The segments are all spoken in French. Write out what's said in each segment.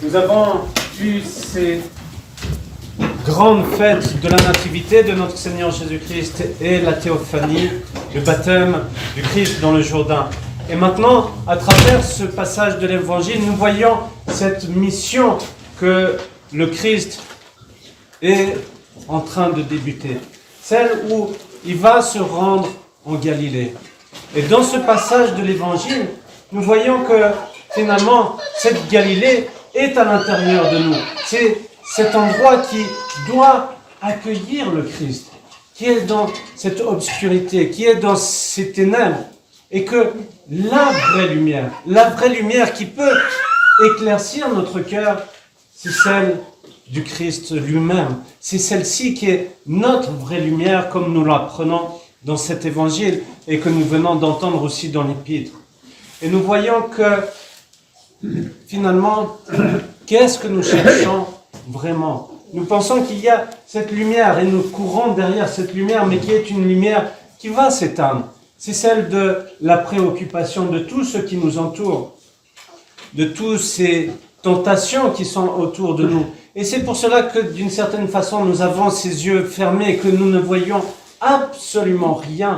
Nous avons eu ces grandes fêtes de la Nativité de notre Seigneur Jésus-Christ et la théophanie, le baptême du Christ dans le Jourdain. Et maintenant, à travers ce passage de l'Évangile, nous voyons cette mission que le Christ est en train de débuter. Celle où il va se rendre en Galilée. Et dans ce passage de l'Évangile, nous voyons que finalement, cette Galilée est à l'intérieur de nous. C'est cet endroit qui doit accueillir le Christ, qui est dans cette obscurité, qui est dans ces ténèbres. Et que la vraie lumière qui peut éclaircir notre cœur, c'est celle du Christ lui-même. C'est celle-ci qui est notre vraie lumière, comme nous l'apprenons dans cet évangile et que nous venons d'entendre aussi dans l'épître. Et nous voyons que, finalement, qu'est-ce que nous cherchons vraiment? Nous pensons qu'il y a cette lumière et nous courons derrière cette lumière, mais qui est une lumière qui va s'éteindre. C'est celle de la préoccupation de tout ce qui nous entoure, de toutes ces tentations qui sont autour de nous. Et c'est pour cela que, d'une certaine façon, nous avons ces yeux fermés et que nous ne voyons absolument rien,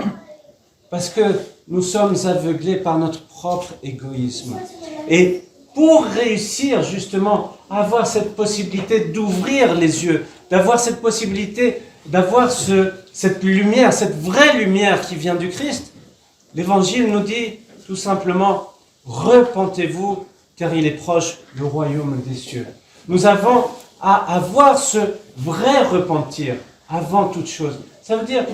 parce que nous sommes aveuglés par notre propre égoïsme. Et pour réussir justement à avoir cette possibilité d'ouvrir les yeux, d'avoir cette possibilité d'avoir cette lumière, cette vraie lumière qui vient du Christ, l'Évangile nous dit tout simplement « Repentez-vous, car il est proche le royaume des cieux ». Nous avons à avoir ce vrai repentir avant toute chose. Ça veut dire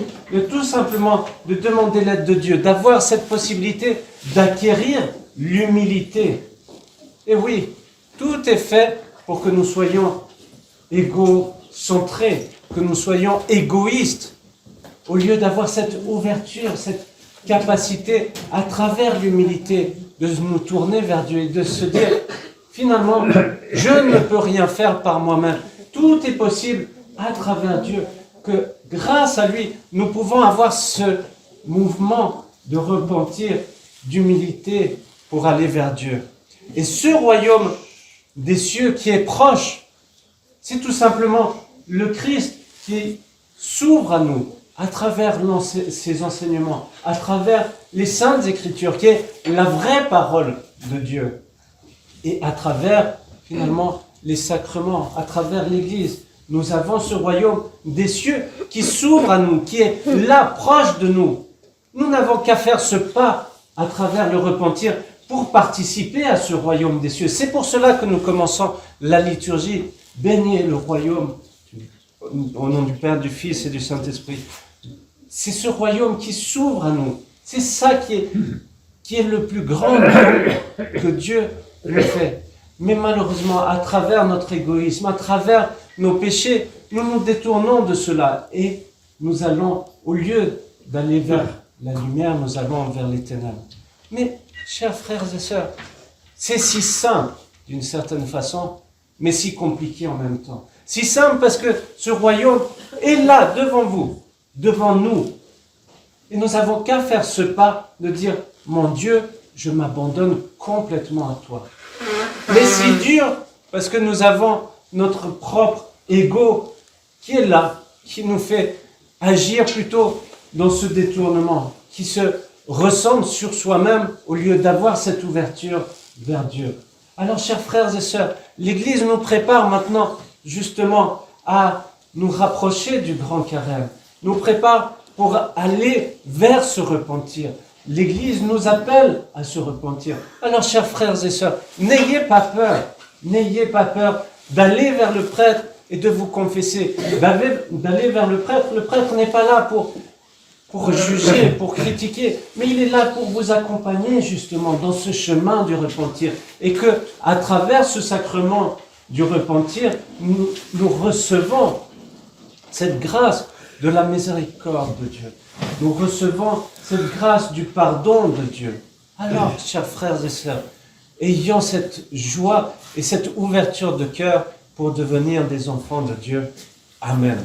tout simplement de demander l'aide de Dieu, d'avoir cette possibilité d'acquérir l'humilité. Et oui, tout est fait pour que nous soyons égocentrés, que nous soyons égoïstes, au lieu d'avoir cette ouverture, cette capacité, à travers l'humilité, de nous tourner vers Dieu et de se dire, finalement, je ne peux rien faire par moi-même. Tout est possible à travers Dieu, que grâce à lui, nous pouvons avoir ce mouvement de repentir, d'humilité pour aller vers Dieu. Et ce royaume des cieux qui est proche, c'est tout simplement le Christ qui s'ouvre à nous à travers ses enseignements, à travers les saintes écritures, qui est la vraie parole de Dieu. Et à travers, finalement, les sacrements, à travers l'Église, nous avons ce royaume des cieux qui s'ouvre à nous, qui est là, proche de nous. Nous n'avons qu'à faire ce pas à travers le repentir pour participer à ce royaume des cieux. C'est pour cela que nous commençons la liturgie. Béni est le royaume, au nom du Père, du Fils et du Saint-Esprit. C'est ce royaume qui s'ouvre à nous. C'est ça qui est le plus grand don que Dieu nous fait. Mais malheureusement, à travers notre égoïsme, à travers nos péchés, nous nous détournons de cela. Et nous allons, au lieu d'aller vers la lumière, nous allons vers les ténèbres. Mais, chers frères et sœurs, c'est si simple d'une certaine façon, mais si compliqué en même temps. Si simple parce que ce royaume est là, devant vous, devant nous. Et nous n'avons qu'à faire ce pas de dire, mon Dieu, je m'abandonne complètement à toi. Mais c'est dur parce que nous avons notre propre ego qui est là, qui nous fait agir plutôt dans ce détournement, qui se recentre sur soi-même au lieu d'avoir cette ouverture vers Dieu. Alors, chers frères et sœurs, l'Église nous prépare maintenant justement à nous rapprocher du grand carême, nous prépare pour aller vers ce repentir. L'Église nous appelle à se repentir. Alors, chers frères et sœurs, n'ayez pas peur d'aller vers le prêtre et de vous confesser, d'aller vers le prêtre. Le prêtre n'est pas là pour juger, pour critiquer, mais il est là pour vous accompagner justement dans ce chemin du repentir. Et que, à travers ce sacrement du repentir, nous recevons cette grâce de la miséricorde de Dieu. Nous recevons cette grâce du pardon de Dieu. Alors, chers frères et sœurs, ayons cette joie et cette ouverture de cœur pour devenir des enfants de Dieu. Amen.